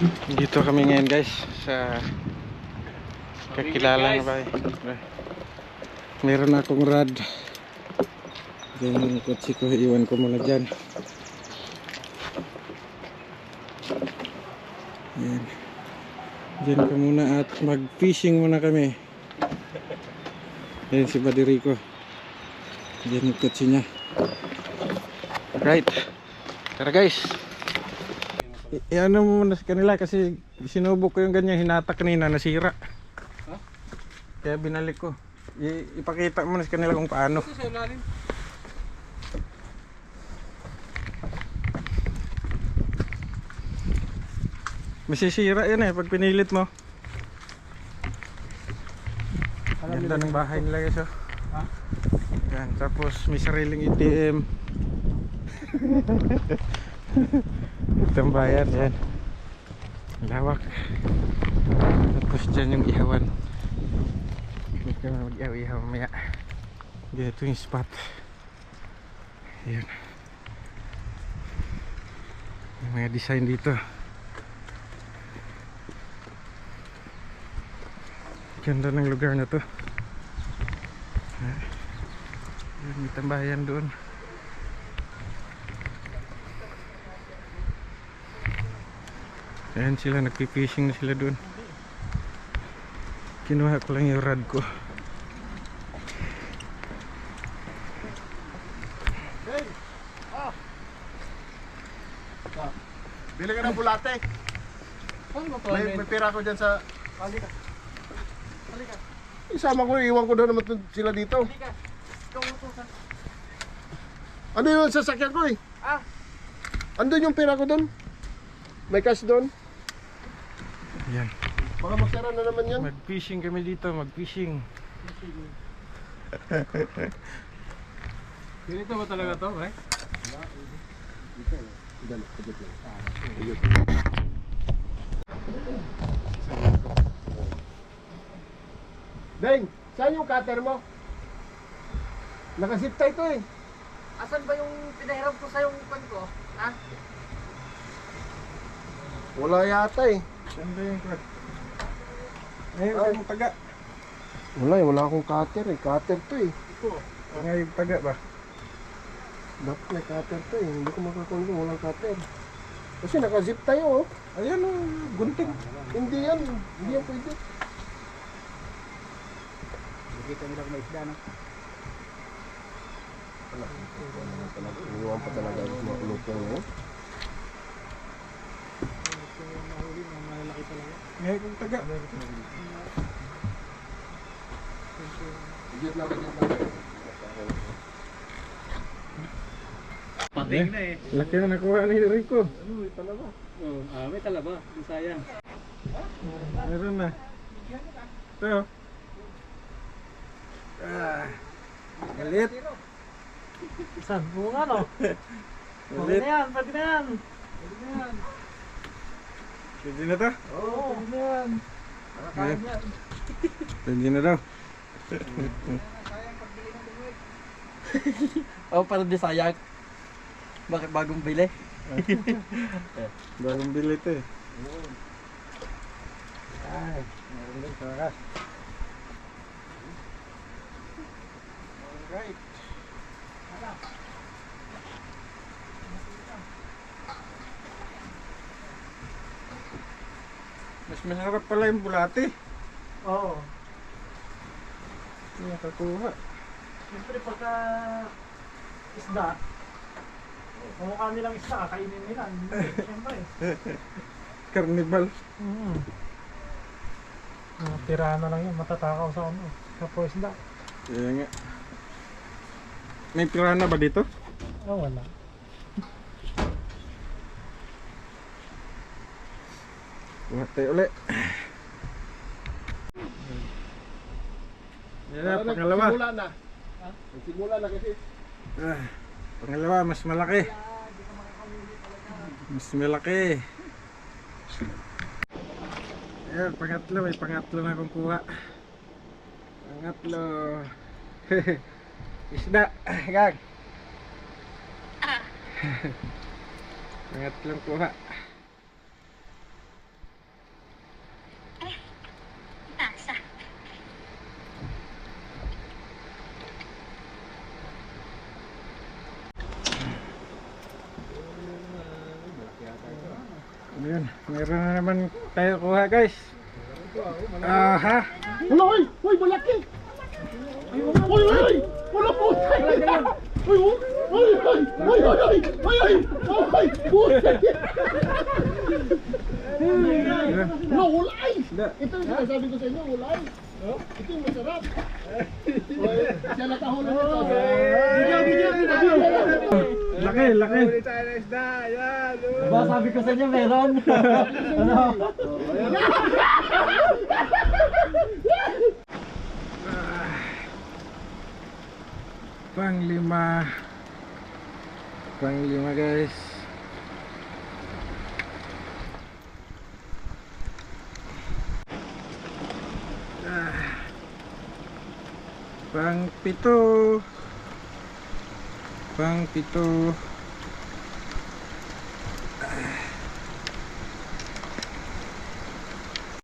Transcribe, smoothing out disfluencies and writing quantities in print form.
Dito kami ngayon guys sa kakilalang bay. Meron akong rad. Yan yung kotse ko, iwan ko muna dyan. Yan. Dyan ka muna at mag fishing muna kami. Yan si Buddy Rico. Yan yung kotse niya. Right. Tara guys. Ano mo muna sa kanila kasi sinubok ko yung ganyan hinata kanina, nasira. Huh? Kaya binalik ko. Ipakita mo na sa kanila kung paano. Masisira yan eh pag pinilit mo. Ganda ng bahay nila guys oh. Yan, tapos may sariling ATM. Itong bayan yan. Lawak. Tapos dyan yung ihawan. Hindi kami mag-ihaw-ihaw mamaya. Dito yung spot. Yan. Yung mga design dito. Ganda ng lugar na to. Yan, may tambayan doon. Ayan sila, nagpipishing na sila doon. Kinuha ko lang yung rad ko. Hey! Bili ka ng bulate. May pera ko dyan sa... Halika. Isama ko, iwan ko doon naman sila dito. Halika. Ikaw utusan. Ano yung sasakyan ko eh? Andun yung pera ko doon. May cash doon. Yan. Baka magsara na naman yan. Mag-fishing kami dito, mag-fishing. Ganito ba talaga to, eh? Deng, saan yung cutter mo? Nakasip tayo ito eh. Asan ba yung pinahiram ko sa yung pan ko? Ha? Wala yata eh. Saan ba yung rad? Ay, yung taga. Wala akong cutter eh. Cutter to eh. Nga yung taga ba? Dapat may cutter to eh. Hindi ko makakuha kung walang cutter. Kasi nakazip tayo oh. Ayan o, gunting. Hindi yan pwede. Nakikita nila kung may isda, no? Iniwan pa talaga yung mga kulutong eh. Nga yung taga. Pating na eh. Laki na nakuha ni Rico. May talaba. May talaba. Sayang. Meron na. Ito. Galit. Saan? Bunga, no? Galit. Pwede na yan. Pwede na to? Oo, pwede na yan. Nakakain yan. Pwede na daw. Oh, parang di sayang. Bakit bagong bili? Bagong bili ito eh. Ay, meron din sa Alright. Mas masarap pala yung bulate. Oo. Hindi nakakuha. Siyempre pagka isda, kumukha nilang isda, kakainin nila. Siyempre. Carnival. Tirahan na lang yun, matatakaw sa ano, sa po isda. Kaya nga. May pirana ba dito? Oh, wala. Buhat tayo ulit. Yan na, pangalawa. Simula na. Simula na kasi. Pangalawa, mas malaki. Mas malaki. Ayan, pangatlo. May pangatlo na akong kuha. Pangatlo. Isda. Gag. Pangatlong kuha. Ayun, meron na naman tayo kuha guys. Aha. Wala, oy! Oy, malaki! Oy, oy, oy! Wala po! Oy, oy, oy! Oy, oy! Oy, oy, oy! Oy, oy! Oy, puta! No, ulay! Ito yung sinasabi ko sa inyo, ulay! Ito yung masarap! Siya nakahuli nito. Laki, laki. Diba sabi ko sa inyo meron? Ano? Panglima. Panglima guys. Pang pito.